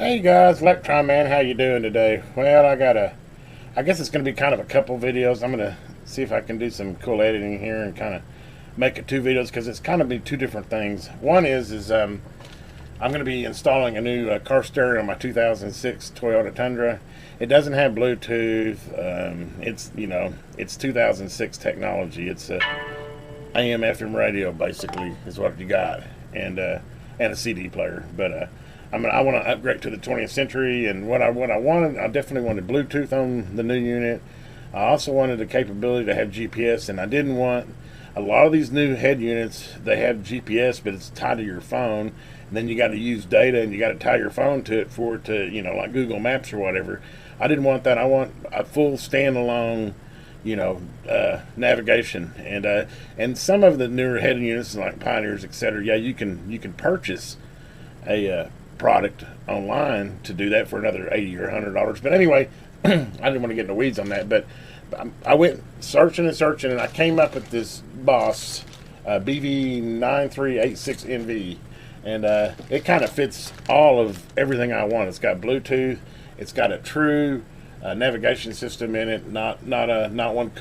Hey guys, Electron Man, how you doing today? Well, I guess it's gonna be kind of a couple videos. I'm gonna see if I can do some cool editing here and kind of make it two videos because it's kind of be two different things. One is I'm gonna be installing a new car stereo on my 2006 Toyota Tundra. It doesn't have Bluetooth. It's 2006 technology. It's a AM/FM radio basically is what you got, and a CD player, but. I want to upgrade to the 20th century, and what I wanted, I definitely wanted Bluetooth on the new unit. I also wanted the capability to have GPS, and I didn't want a lot of these new head units. They have GPS, but it's tied to your phone, and then you got to use data, and you got to tie your phone to it for it to, like Google Maps or whatever. I didn't want that. I want a full standalone, navigation, and some of the newer head units like Pioneers, etc. Yeah, you can purchase a product online to do that for another $80 or $100. But anyway, I didn't want to get in the weeds on that. But I went searching and searching, and I came up with this Boss BV9386NV, and it kind of fits all of everything I want. It's got Bluetooth. It's got a true navigation system in it, not one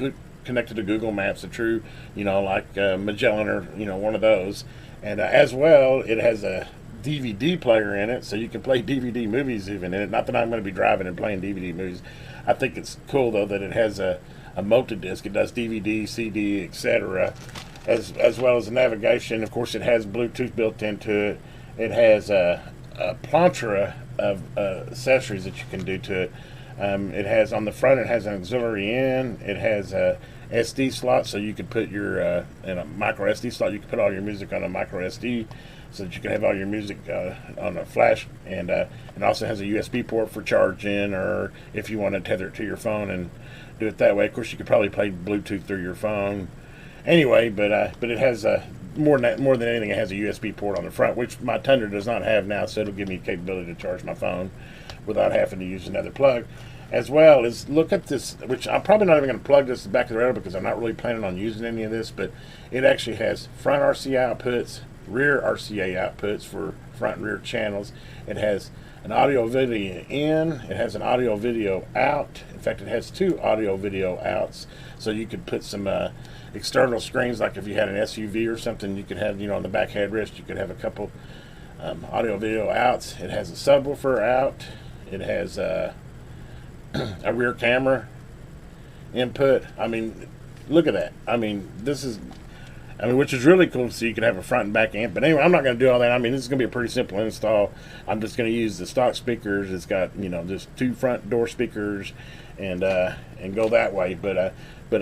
connected to Google Maps. A true, like Magellan or one of those, and as well, it has a DVD player in it, so you can play DVD movies even in it. Not that I'm going to be driving and playing DVD movies. I think it's cool though that it has a multi-disc. It does DVD, CD, etc. As well as the navigation. Of course, it has Bluetooth built into it. It has a plethora of accessories that you can do to it. It has on the front. It has an auxiliary in. It has a SD slot, so you could put your in a micro SD slot. You can put all your music on a micro SD, so that you can have all your music on a flash, and it also has a USB port for charging, or if you want to tether it to your phone and do it that way. Of course, you could probably play Bluetooth through your phone. Anyway, but it has more than anything, it has a USB port on the front, which my Tundra does not have now, so it'll give me the capability to charge my phone without having to use another plug. As well as look at this, which I'm probably not even going to plug this to the back of the radio because I'm not really planning on using any of this, but it actually has front RCA outputs, rear RCA outputs for front and rear channels. It has an audio video in, it has an audio video out. In fact, it has two audio video outs, so you could put some external screens, like if you had an SUV or something, you could have, on the back headrest, you could have a couple audio video outs. It has a subwoofer out. It has a rear camera input. I mean, look at that. I mean, which is really cool, so you can have a front and back amp. But anyway, I'm not going to do all that. I mean, this is going to be a pretty simple install. I'm just going to use the stock speakers. It's got, just two front door speakers, and go that way. But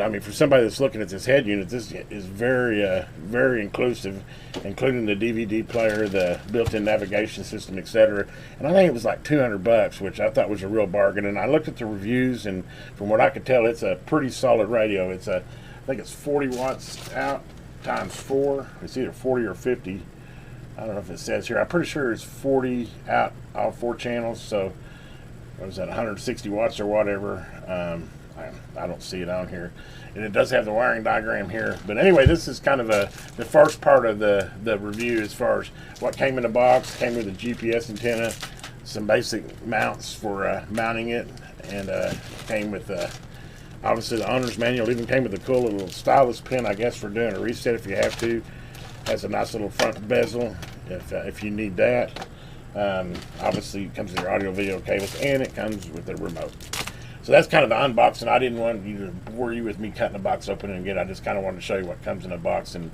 I mean, for somebody that's looking at this head unit, this is very, very inclusive, including the DVD player, the built-in navigation system, etc. And I think it was like $200, which I thought was a real bargain. And I looked at the reviews, and from what I could tell, it's a pretty solid radio. I think it's 40 watts out times 4. It's either 40 or 50. I don't know if it says here. I'm pretty sure it's 40 out, all 4 channels. So what is that, 160 watts or whatever? I don't see it on here, and it does have the wiring diagram here. But anyway, this is kind of the first part of the review as far as what came in the box. Came with a GPS antenna, some basic mounts for mounting it, and came with obviously the owner's manual. Even came with a cool little stylus pen, I guess, for doing a reset if you have to. Has a nice little front bezel if you need that. Obviously, it comes with your audio video cables, and it comes with a remote. So that's kind of the unboxing. I didn't want you to bore you with me cutting the box open again. I just kind of wanted to show you what comes in the box and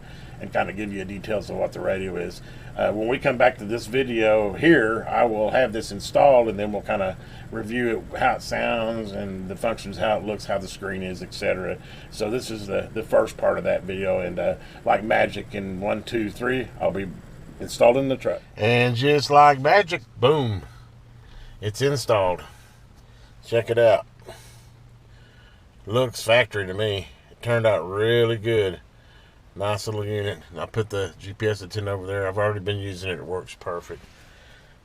kind of give you details of what the radio is. When we come back to this video here, I will have this installed, and then we'll kind of review it, how it sounds and the functions, how it looks, how the screen is, etc. So this is the first part of that video, and like magic, in 1, 2, 3, I'll be installed in the truck. And just like magic, boom, it's installed. Check it out. Looks factory to me. It turned out really good. Nice little unit. I put the GPS antenna over there. I've already been using it. It works perfect.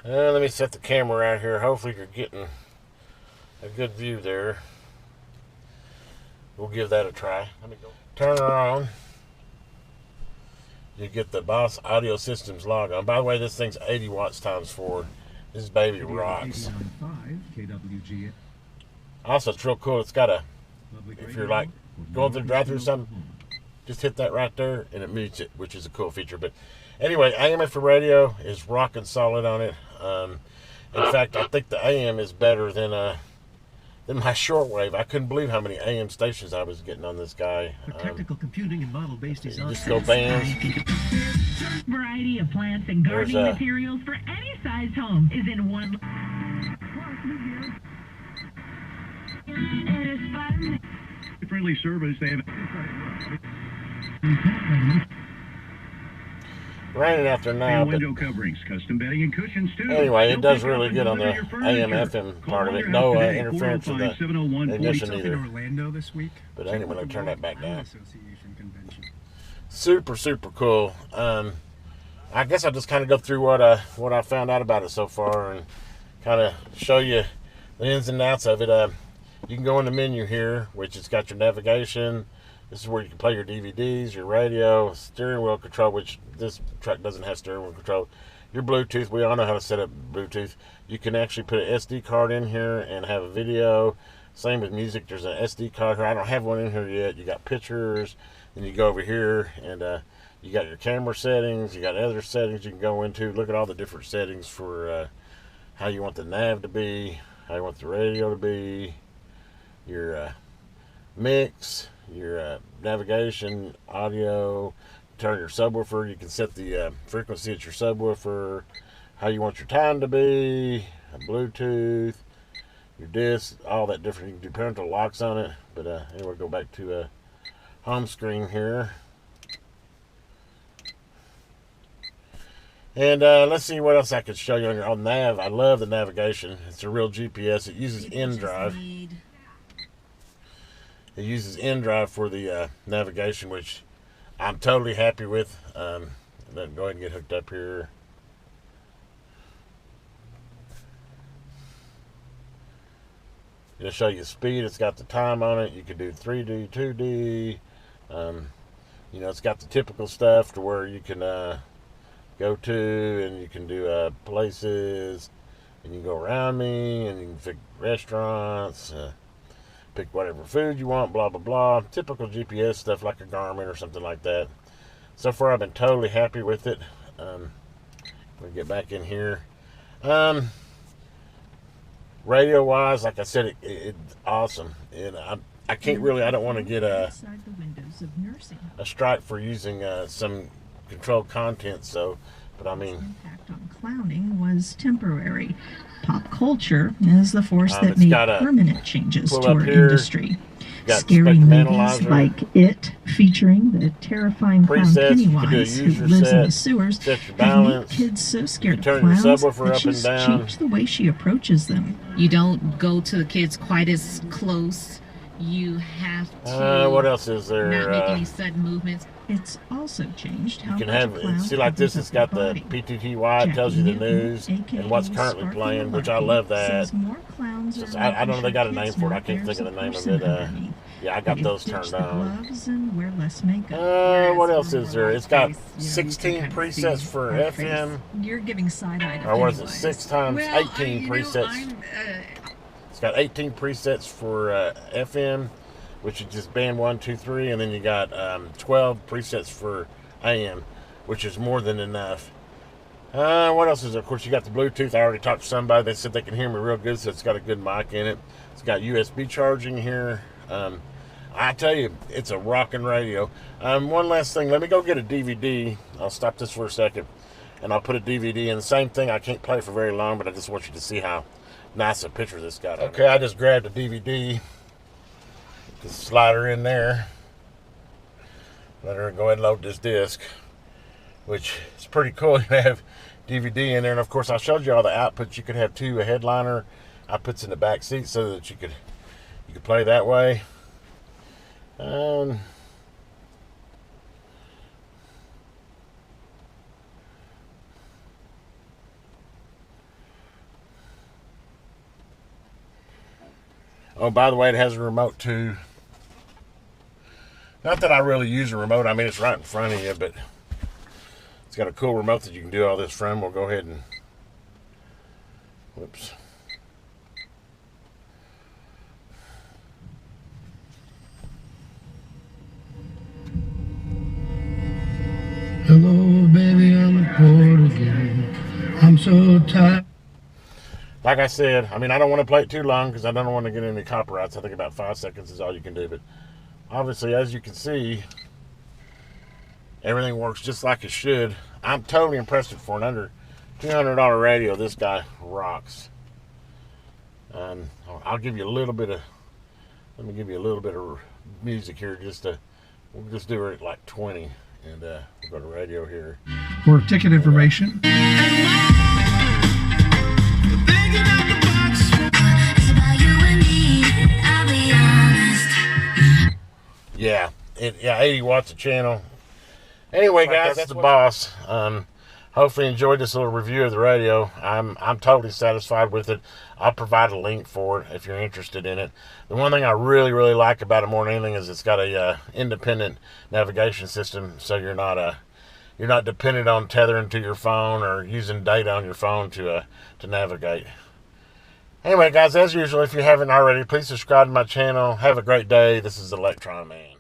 Let me set the camera out here. Hopefully you're getting a good view there. We'll give that a try. Let me go. Turn her on. You get the Boss Audio Systems log on. By the way, this thing's 80 watts times 4. This baby rocks. Also, it's real cool. It's got a, if you're like going through the drive-thru or something, just hit that right there and it mutes it, which is a cool feature. But anyway, AM for radio is rocking solid on it. In fact, I think the AM is better than my shortwave. I couldn't believe how many AM stations I was getting on this guy. For technical computing and model-based design. Just go bands. Variety of plants and gardening materials for any size home is in one. It is fun. Friendly service. They have. Raining out there now, but window coverings, custom bedding and cushions too. Anyway, it does really good on the AM FM part of it. No interference with the ignition either. Orlando this week. But anyway, let me turn that back down. Super, super cool. I guess I'll just kind of go through what I found out about it so far and kind of show you the ins and outs of it. You can go in the menu here, which has got your navigation. This is where you can play your DVDs, your radio, steering wheel control, which this truck doesn't have steering wheel control. Your Bluetooth, we all know how to set up Bluetooth. You can actually put an SD card in here and have a video. Same with music, there's an SD card here. I don't have one in here yet. You got pictures, then you go over here and you got your camera settings, you got other settings you can go into. Look at all the different settings for how you want the nav to be, how you want the radio to be, your mix, your navigation, audio, turn your subwoofer. You can set the frequency at your subwoofer, how you want your time to be, Bluetooth, your disc, all that different. You can do parental locks on it. But anyway, go back to home screen here. And let's see what else I could show you on your nav. I love the navigation. It's a real GPS. It uses InDrive. It uses InDrive for the navigation, which I'm totally happy with. Then go ahead and get hooked up here. It'll show you speed. It's got the time on it. You can do 3D, 2D. You know, it's got the typical stuff to where you can go to, and you can do places, and you can go around me, and you can pick restaurants. Pick whatever food you want, blah, blah, blah. Typical GPS stuff like a Garmin or something like that. So far, I've been totally happy with it. We'll get back in here. Radio-wise, like I said, it's awesome. And I can't really, I don't want to get a strike for using some controlled content, so, but I mean. Impact on clowning was temporary. Pop culture is the force that made permanent changes to our industry. Scary movies like It, featuring the terrifying clown Pennywise who lives in the sewers, have made kids so scared of clowns that she's changed the way she approaches them. You don't go to the kids quite as close. You have to what else is there? Not make any sudden movements. It's also changed how you can have, see like this, it's got the PTTY, it tells you the news and what's currently playing, which I love that. I don't know, they got a name for it, I can't think of the name of it. Yeah, I got those turned on. What else is there? It's got 16 presets for FM. You're giving side-eye. Or what is it, 6 times 18 presets. It's got 18 presets for FM, which is just band 1, 2, 3, and then you got 12 presets for AM, which is more than enough. What else is there? Of course, you got the Bluetooth. I already talked to somebody. They said they can hear me real good, so it's got a good mic in it. It's got USB charging here. I tell you, it's a rocking radio. One last thing. Let me go get a DVD. I'll stop this for a second, and I'll put a DVD in. The same thing. I can't play it for very long, but I just want you to see how nice a picture this got. Okay, I just grabbed a DVD. Just slide her in there. Let her go ahead and load this disc, which is pretty cool. You have DVD in there, and of course I showed you all the outputs. You could have 2 headliner outputs in the back seat so that you could play that way. Oh, by the way, it has a remote too. Not that I really use a remote. I mean, it's right in front of you, but it's got a cool remote that you can do all this from. We'll go ahead and Whoops. Hello, baby, I'm at port again. I'm so tired. Like I said, I mean, I don't want to play it too long because I don't want to get any copyrights. I think about 5 seconds is all you can do. But obviously, as you can see, everything works just like it should. I'm totally impressed with for an under $200 radio. This guy rocks. And I'll give you a little bit of, let me give you a little bit of music here. We'll just do it at like 20. And we'll go to radio here. For ticket information. Yeah, 80 watts a channel. Anyway, guys, that's the boss. Hopefully you enjoyed this little review of the radio. I'm totally satisfied with it. I'll provide a link for it if you're interested in it. The one thing I really, really like about it more than anything is it's got a independent navigation system, so you're not dependent on tethering to your phone or using data on your phone to navigate. Anyway, guys, as usual, if you haven't already, please subscribe to my channel. Have a great day. This is Electron Man.